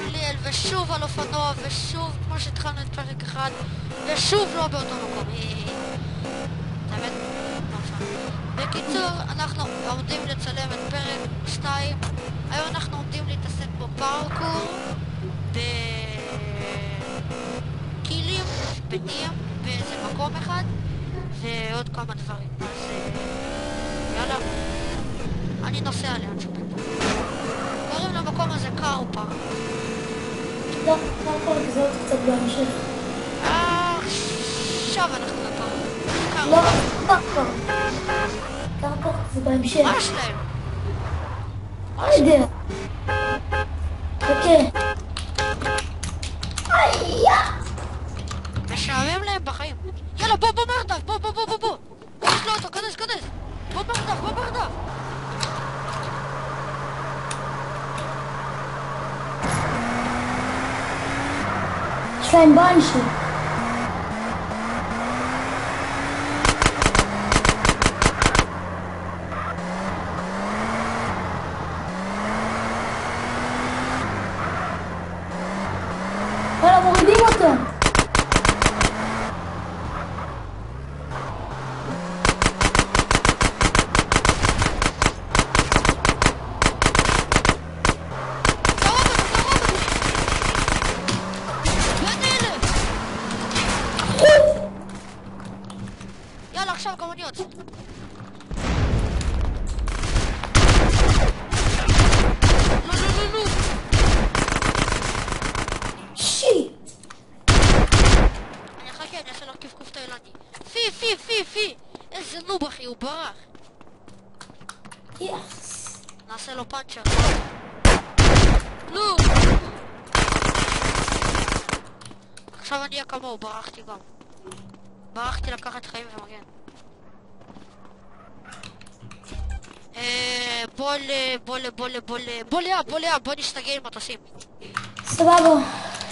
ליאל, ושוב על אופנוע, ושוב כמו שהתחלנו את פרק אחד, ושוב לא באותו מקום. האמת, לא משנה. בקיצור, אנחנו עומדים לצלם את פרק 2. היום אנחנו עומדים להתעסק בפארקור, בקילים, בניים, באיזה מקום אחד, ועוד כמה דברים. אז יאללה, אני נוסע לאן שוב. קוראים למקום הזה קאר פארק. לא, קאר פארק זה עוד קצת בהמשך. עכשיו אנחנו בפארק. לא, קאר פארק. קאר פארק זה בהמשך. מה יש להם? לא יודע. חכה. משעמם להם בחיים. יאללה, בוא מרדף, בוא. יש לו אותו, כנס. בוא מרדף. יש להם בנשי. יאללה, מורידים אותם. יאללה, עכשיו גם אני יוצא. לא. שיט. אני אחכה, אני אעשה לו כפכוף תאילנדי. פי. איזה נוב אחי, הוא ברח. יחס. נעשה לו פאנצ'ר. נו. עכשיו אני אהיה כמוהו, ברחתי גם. ברחתי לקחת חיים ומגן. בוא נשתגע עם מטוסים. סבבה.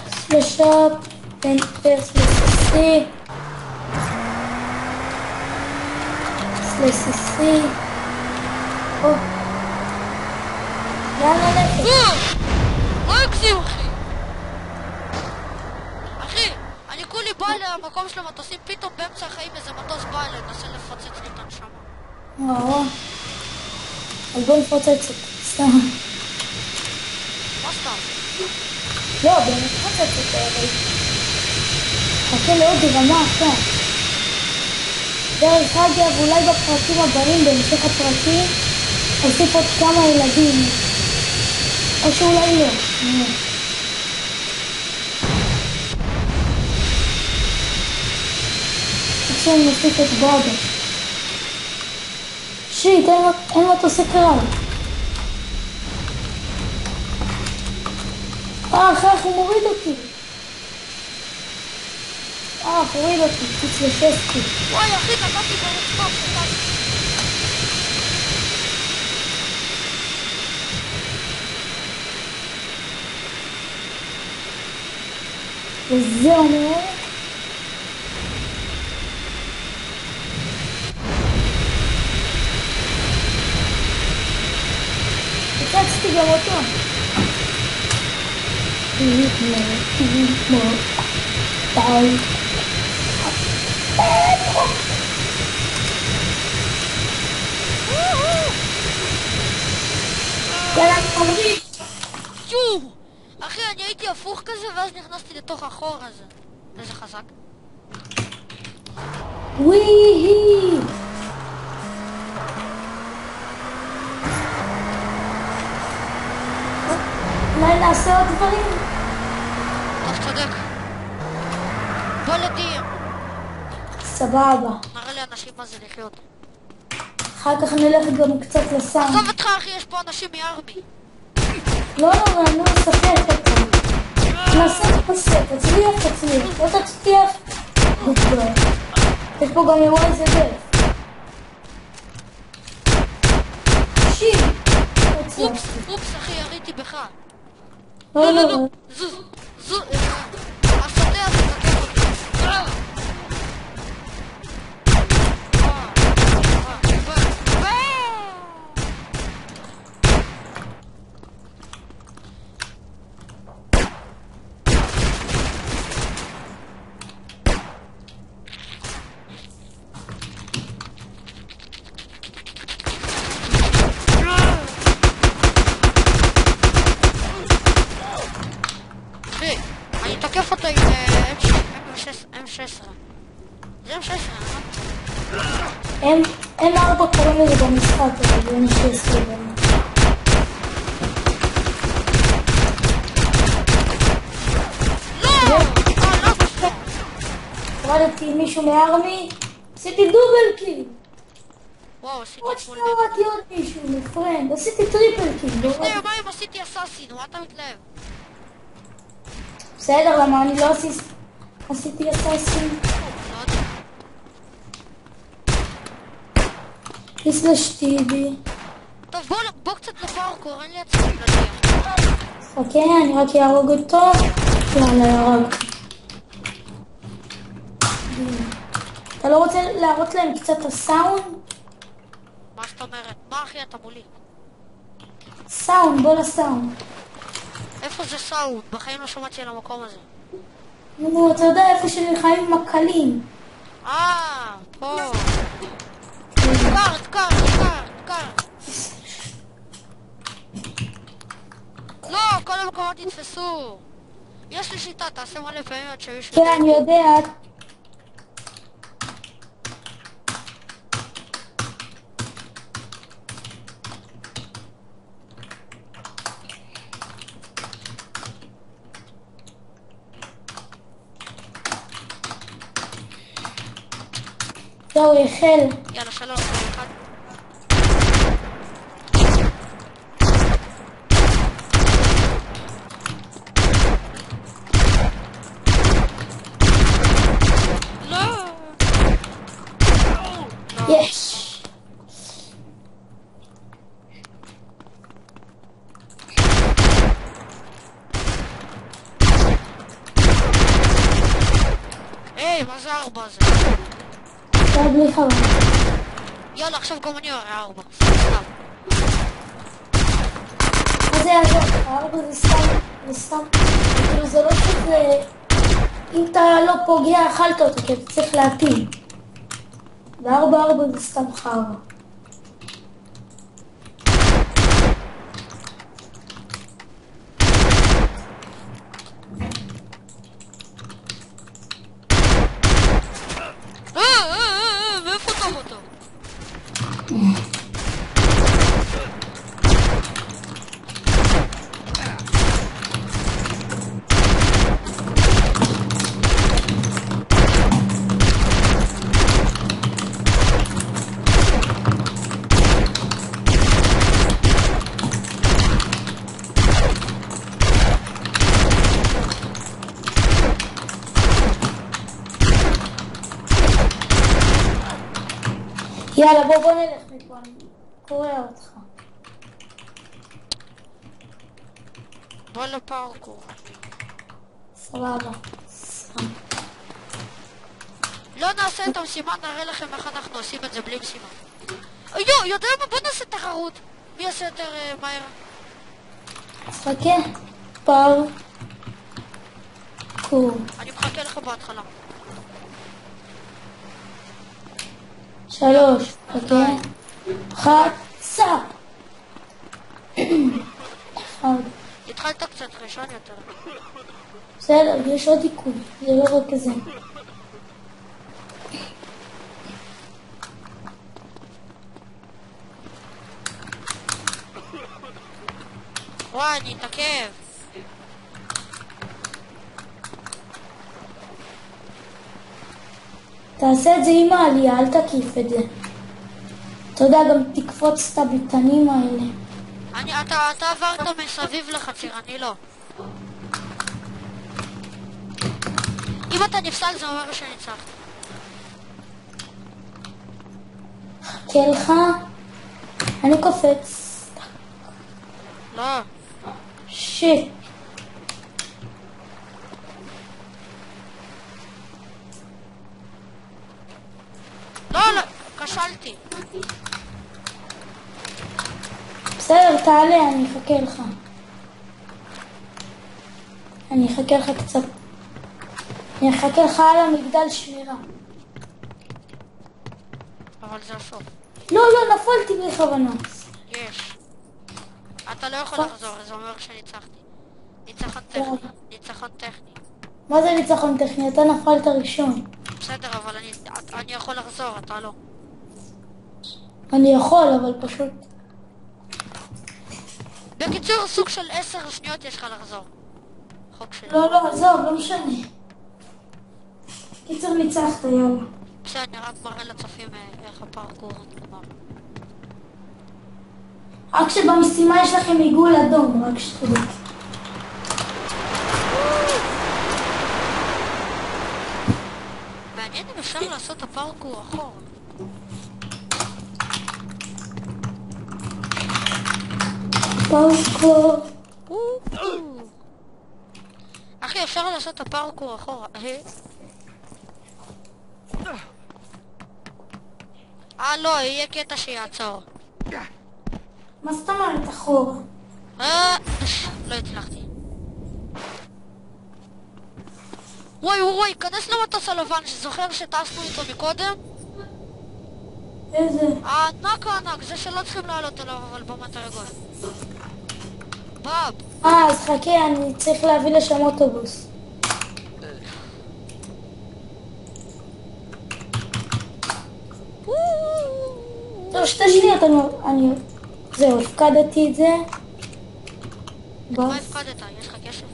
סלשאפ. פנטר סלסי. סלסי. או. יאללה נפש. לא יקזים אחי, אני כולי בא למקום של המטוסים, פתאום באמצע החיים איזה מטוס בא אליי, נסה לפוצץ לי את הנשמה. אז בוא נפוצץ את סתם. מה סתם? לא, באמת נפוצץ את זה, אבל... חכה לעוד רמה אחת. דרך אגב, אולי בפרקים הבאים, בהמשך הפרקים, אוסיף עוד כמה ילדים. או שאולי לא. עכשיו נוסיף את באבא. שיט, אין מטוסי קרב. אחר הוא מוריד אותי. הוריד אותי, קיץ לשסקי. וואי אחי, נתתי ברצפה שתיים. וזה אומר... הצצתי גם אותו. טעי. יאללה, תמריץ. יואו! אחי, אני הייתי הפוך כזה ואז נכנסתי לתוך החור הזה. איזה חזק. וויהי! אולי נעשה עוד דברים? אתה צודק. בוא לדיר. סבבה. נראה לאנשים מה זה לחיות. אחר כך נלך גם קצת לסם. עזוב אותך אחי, יש פה אנשים מארמי. לא, אני אספר את זה. נעשה פסק, תצליח. לא תצליח. יש פה גם אירוע איזה דרך. שיט. אופס אחי, יריתי בך. לא. זו, השדה הזה תקף אותי. אני תוקף אותו עם M16. זה M16, M4 קוראים לזה במשחק, אבל זה M16 באמת. לא! לא בסדר. הורדתי מישהו מארמי, עשיתי דובל קיל. וואו, עשיתי עוד פול שניה הורדתי עוד מישהו, מפרנד, עשיתי טריפל קיל. לפני יומיים עשיתי אסאסין, מה אתה מתלהב? בסדר, למה אני לא עשיתי אסאסין? לא יודע. סלש טיבי. טוב, בוא קצת לפארקור, אין לי עצמם להגיע. אוקיי, אני רק יהרוג אותו. יאללה, יהרוג. אתה לא רוצה להראות להם קצת הסאונד? מה זאת אומרת? מה אחי אתה מולי? סאונד, בוא לסאונד. איפה זה סאונד? בחיים לא שמעתי על המקום הזה. נו, אתה יודע איפה שנלחמים מקלים. פה. דקר. לא, כל המקומות יתפסו. יש לי שיטה, תעשה מלא פעמים עד שיש... כן, אני יודע. זהו, החל. יאללה, 3, 1. לא! יש. היי, מה זה 4 הזה? זה היה בלי חבל. יאללה, עכשיו גם אני אראה 4. מה זה יעזור? הארבע זה סתם. כאילו זה לא שזה... אם אתה לא פוגע, אכלת אותו, כי אתה צריך להתאים. ו4 זה סתם חרא. מאיפה טוב אותו? יאללה, בוא נלך מפה, אני קורא אותך. בוא לפארקור. סבבה. לא נעשה את המשימה, נראה לכם איך אנחנו עושים את זה בלי משימה. יודע מה? בוא נעשה תחרות. מי יעשה יותר מהר? חכה. פארקור. אני מחכה לך בהתחלה. 3, חכה. 1, סע! 1. התחלת קצת ראשון יותר. בסדר, יש עוד עיכוב, זה לא רק כזה. וואי, אני אתעכב. תעשה את זה עם העלייה, אל תקיף את זה. אתה יודע, גם תקפוץ את הביטנים האלה. אתה עברת מסביב לחציר, אני לא. אם אתה נפסל זה אומר שניצחת. חכה לך, אני קופץ. לא. שיט. לא, כשלתי. בסדר, תעלה, אני אחכה לך. אני אחכה לך קצת. אני אחכה לך על המגדל שמירה. אבל זה הסוף. לא, נפלתי בכוונה. יש. אתה לא יכול לחזור, זה אומר שניצחתי. ניצחון טכני. מה זה ניצחון טכני? אתה נפלת ראשון. בסדר, אבל אני יכול לחזור, אתה לא. אני יכול, אבל פשוט... בקיצור, סוג של 10 שניות יש לך לחזור. חוק שלי. לא, עזוב, לא משנה. קיצור ניצחת, יאללה. בסדר, אני רק מראה לצופים איך הפרקור נגמר. רק שבמשימה יש לכם עיגול אדום, רק שתדעו. מעניין אם אפשר לעשות את הפרקור אחורה. פרקור. אחי, אפשר לעשות את הפרקור אחורה. לא, יהיה קטע שיעצור. מה זאת אומרת אחורה? לא הצלחתי. וואי, כנס למטוס הלבן, שזוכר שטסנו איתו מקודם? איזה? הענק, זה שלא צריכים לעלות עליו, אבל במדרגות. בב. אז חכה, אני צריך להביא לשם אוטובוס. טוב, 2 שניות, אני... זהו, הפקדתי את זה. מה הפקדת? יש לך כסף?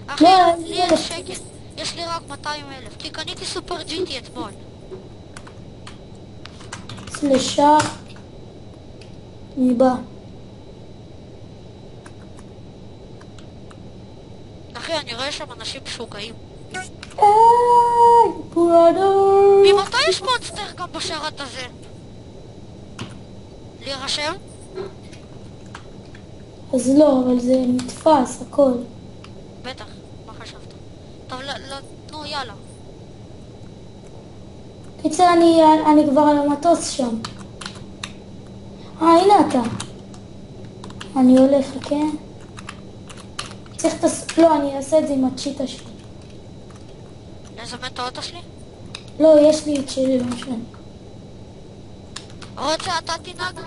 אחי, לא, לי יש שקל. יש לי רק 200,000, כי קניתי סופר ג'יטי אתמול. סלשה. אני בא. אחי, אני רואה שם אנשים משוגעים. ברודו. ממתי יש מונסטר גם בשרת הזה? להירשם? אז לא, אבל זה נתפס, הכל. בטח, מה חשבת? טוב, נו, יאללה. קיצר, אני כבר על המטוס שם. הנה אתה. אני הולך, כן? צריך לא, אני אעשה את זה עם הצ'יטה שלי. לזמן את האוטו שלי? לא, יש לי את שלי, לא משנה. רוצה, אתה תנהג?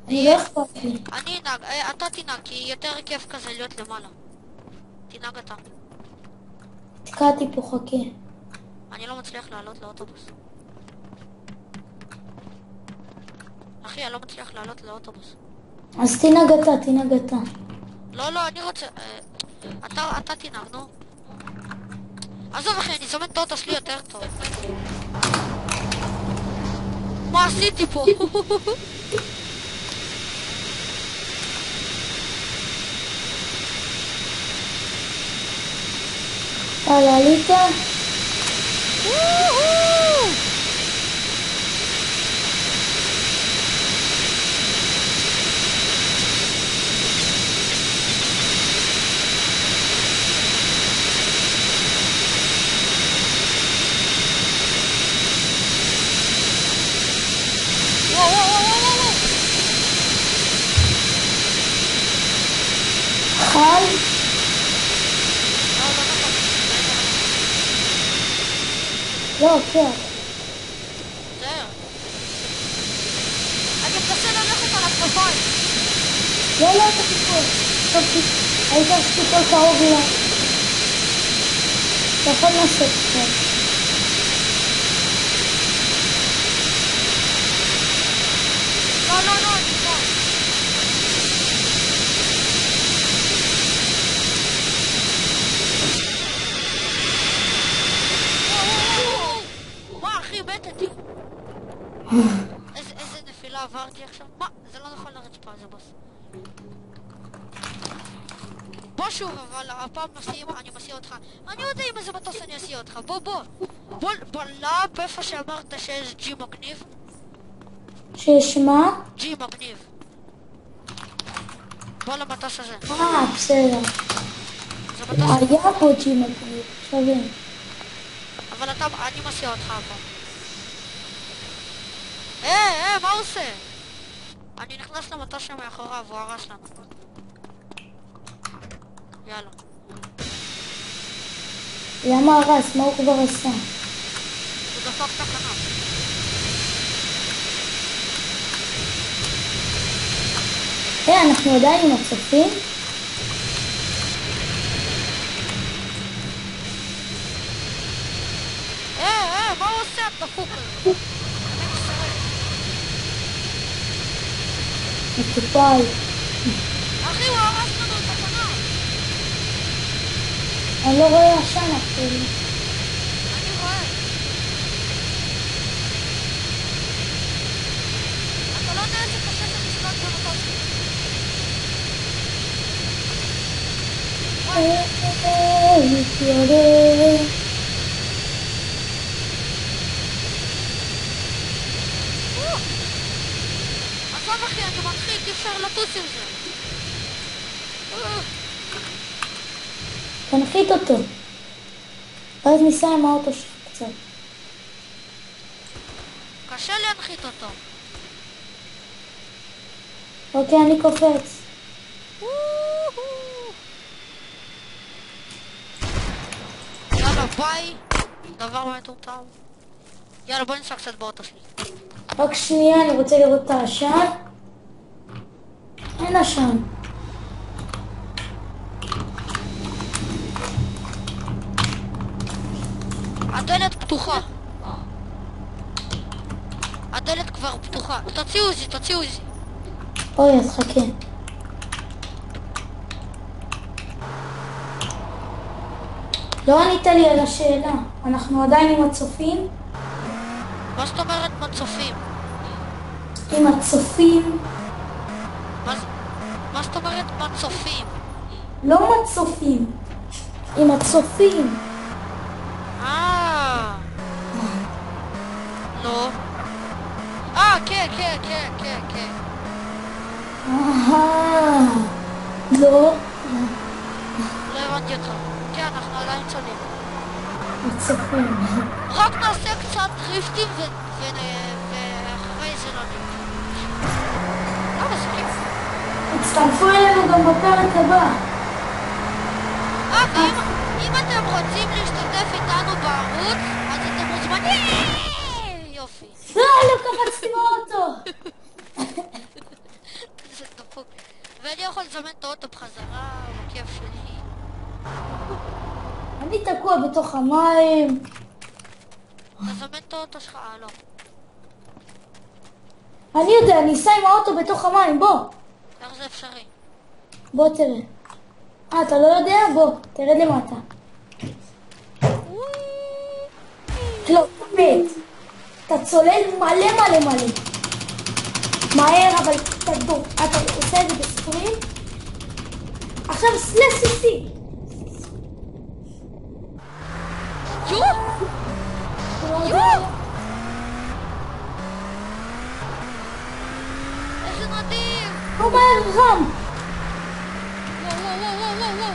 אני לא אכפת לי. אני אנהג, אתה תנהג, כי יותר כיף כזה להיות למעלה. תנהג אתה. תקעתי פה, חכה. אני לא מצליח לעלות לאוטובוס. אחי, אני לא מצליח לעלות לאוטובוס. אז תנהג אתה. לא, אני רוצה... אתה תנהג, נו. עזוב אחי, אני זמן את האוטו שלי יותר טוב. מה עשיתי פה? עלית? חל? לא, כן. זהר. אני מנסה ללכת על הכתפיים. לא, אתה תיפול. טוב, העיקר שתיפול קרוב לה. אתה יכול לעשות עכשיו. לא, אני פה. מה, אחי, מתתי. איזה נפילה עברתי עכשיו? מה? זה לא נכון לרצפה, זה בוס. בוא שוב, אבל הפעם אני מסיע אותך. אני יודע עם איזה מטוס אני אסיע אותך. בוא לאפ איפה שאמרת שיש ג'י מגניב. שיש מה? ג'י מגניב. בוא למטוס הזה. בסדר. זה מטוס... היה פה ג'י מגניב, שווה. אבל אני מסיע אותך הפעם. מה הוא עושה? אני נכנס למטוס שמאחוריו, הוא הרס לנו. יאללה. למה הרס? מה הוא כבר עשה? הוא דפק את הכנף. אנחנו עדיין עם הצופים? דפוק כזה. באמת שורף. מטופל. אחי, הוא הרס לנו את הכנף. אני לא רואה עשן אפילו. אני רואה. אתה לא יודע איזה קשה זה לשלוט במטוס. עזוב אחי, אני מנחית, אי אפשר לטוס עם זה. תנחית אותו. ואז ניסע עם האוטו שלך קצת. קשה להנחית אותו. אוקיי, אני קופץ. יאללה ביי. דבר מטומטם. יאללה בוא ניסע קצת באוטו שלי. רק שנייה, אני רוצה לראות את העשן. אין עשן. הדלת פתוחה. הדלת כבר פתוחה. תוציאו עוזי, תוציאו עוזי. אוי, אז חכה. לא ענית לי על השאלה. אנחנו עדיין עם הצופים? מה זאת אומרת מצופים? עם הצופים? מה זאת אומרת מצופים? לא מצופים. עם הצופים. לא. כן, כן, כן, כן, כן. לא. לא הבנתי אותך. כן, אנחנו עדיין צונים. מצופים. רק נעשה קצת דריפטים ואחרי זה לא נהיה. למה זה כיף? הצטרפו אלינו גם בפרק הבא. ואם אתם רוצים להשתתף איתנו בערוץ, אז אתם מוזמנים! יופי. לא קפצתי באוטו. זה דפוק. ואני יכול לזמן את האוטו בחזרה, בכיף שלי. אני תקוע בתוך המים. תזמן את האוטו שלך, לא. אני יודע, אני אסע עם האוטו בתוך המים, בוא. איך זה אפשרי? בוא תראה. אתה לא יודע? בוא, תרד למטה. לא, באמת. אתה צולל מלא מלא מלא. מהר, אבל אתה עושה את זה בספרינט. עכשיו סלסיסי. יו! איזה מדהים! לא מהר רם. וואו.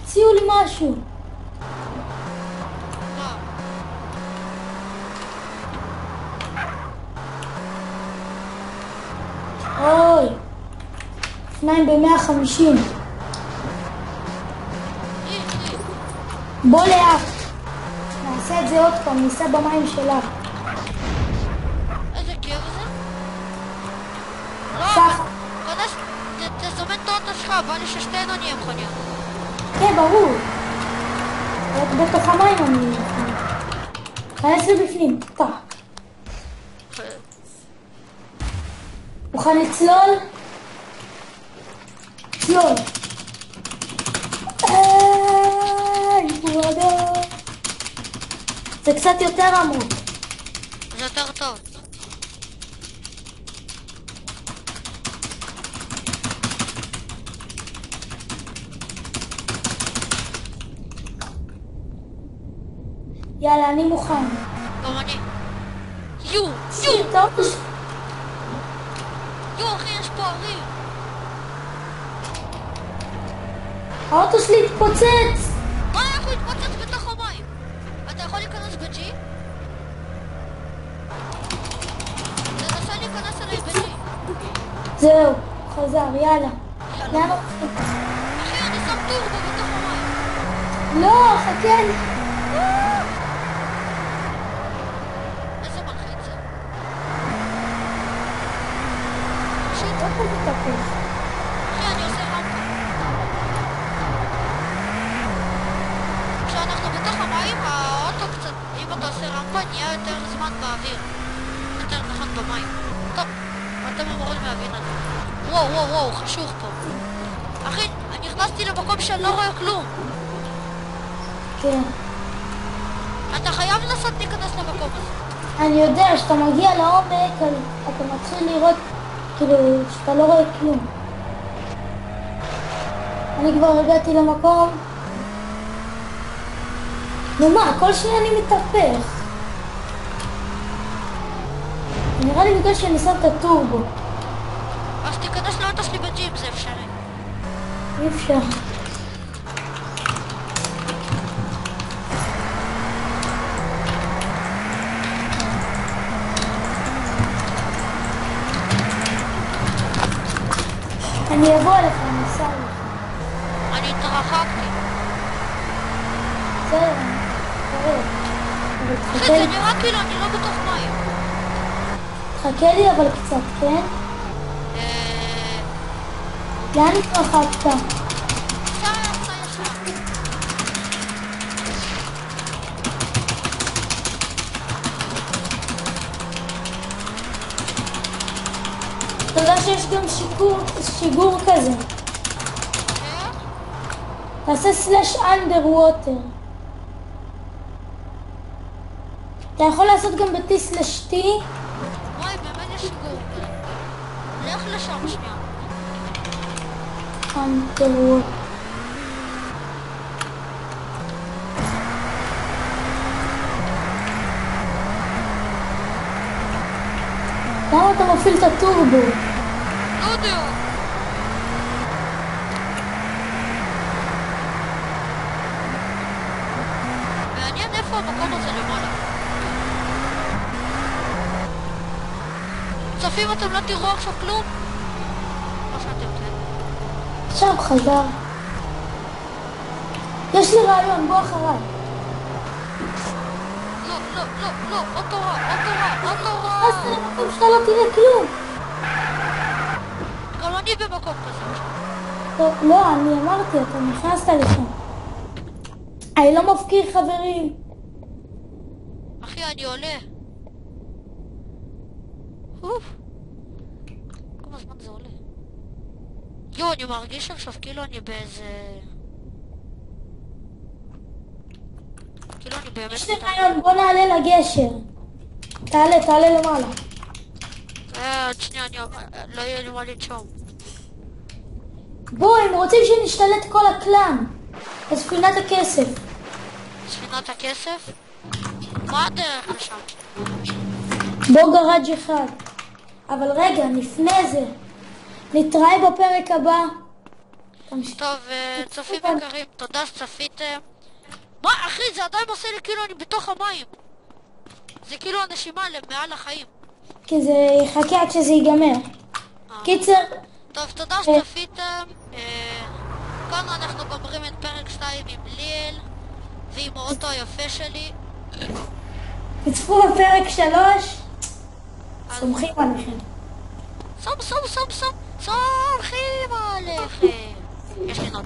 הציעו לי משהו. מה? אוי. שניים ב-150. בוא לאט. נעשה את זה עוד פעם, ניסע במים שלך. איזה כיף זה? לא, סך. אבל תזמן את האוטו שלך, בא לי ששתינו נהיה מכוניות. כן, ברור. רק בתוך המים אני... כנס לבפנים, טאק. מוכן לצלול? צלול. זה קצת יותר עמוק. זה יותר טוב. יאללה, אני מוכן. גם אני. יו! אחי, יש פה הרים. האוטו שלי התפוצץ. מה, איך הוא התפוצץ בתוך המים? אתה יכול להיכנס בג'י? תנסה להיכנס אליי בג'י. זהו, חזר, יאללה. לאן הולכים? אחי, אני שם טורבו בתוך המים. לא, חכה לי. איזה מלחיץ זה. איפה זה תפוס? אחי, אני עושה רמפה. כשאנחנו בתוך המים, האוטו קצת פה נהיה יותר זמן באוויר. יותר נכון במים. טוב, אתם אמורים להבין את זה. וואו, וואו, וואו, חשוך פה. אחי, אני נכנסתי למקום שאני לא רואה כלום. כן. אתה חייב לנסות להיכנס למקום הזה. אני יודע, שאתה מגיע לעומק, אתה מתחיל לראות, כאילו, שאתה לא רואה כלום. אני כבר הגעתי למקום. נו מה, כל שניה אני מתהפך. נראה לי בגלל שאני שם את הטורבו. אז תיכנס לאוטו שלי בג'יפ, זה אפשרי. אי אפשר. אני אבוא אליך, אני אסע לך. אני התרחקתי. בסדר, אני קרוב. אבל אחי, תחכה זה לי, נראה כאילו אני לא בתוך מים. תחכה לי אבל קצת, כן? לאן התרחקת? סע ישר. אתה יודע שיש גם שיגור כזה. איך? תעשה סלש אנדר ווטר. אתה יכול לעשות גם ב-T/T. וואי, באמת יש שיגור. לך לשם שנייה. אנדר ווטר. למה אתה מפעיל את הטורבו? לא יודע. מעניין איפה המקום הזה למעלה. צופים, אתם לא תראו עכשיו כלום? לא שאתם כן. עכשיו חזר. יש לי רעיון, בוא אחריי. לא, לא, לא, לא, אוטו רע, אוטו רע, אוטו רע. אז למקום שאתה לא תראה כלום. גם אני במקום כזה. טוב, לא, אני אמרתי, אתה נכנסת לשם. אני לא מפקיר חברים. אחי, אני עולה. אוף. כמה זמן זה עולה? יו, אני מרגיש עכשיו כאילו אני באיזה... כאילו אני באמת... יש לי רעיון, בוא נעלה לגשר. תעלה למעלה. עוד שנייה, לא יהיה לי מה לנשום. בוא, הם רוצים שנשתלט כל הקלאן. לספינת הכסף. ספינת הכסף? מה הדרך לשם? בוא גראז' אחד. אבל רגע, לפני זה. נתראה בפרק הבא. טוב, צופים יקרים, תודה שצפיתם. מה, אחי, זה עדיין עושה לי כאילו אני בתוך המים. זה כאילו הנשימה מעל החיים. כי זה יחכה עד שזה ייגמר. קיצר, טוב, תודה שצפיתם. כאן אנחנו גומרים את פרק 2 עם ליאל ועם האוטו היפה שלי. תצפו בפרק 3. סומכים עליכם. סומכים עליכם. יש לי נוט.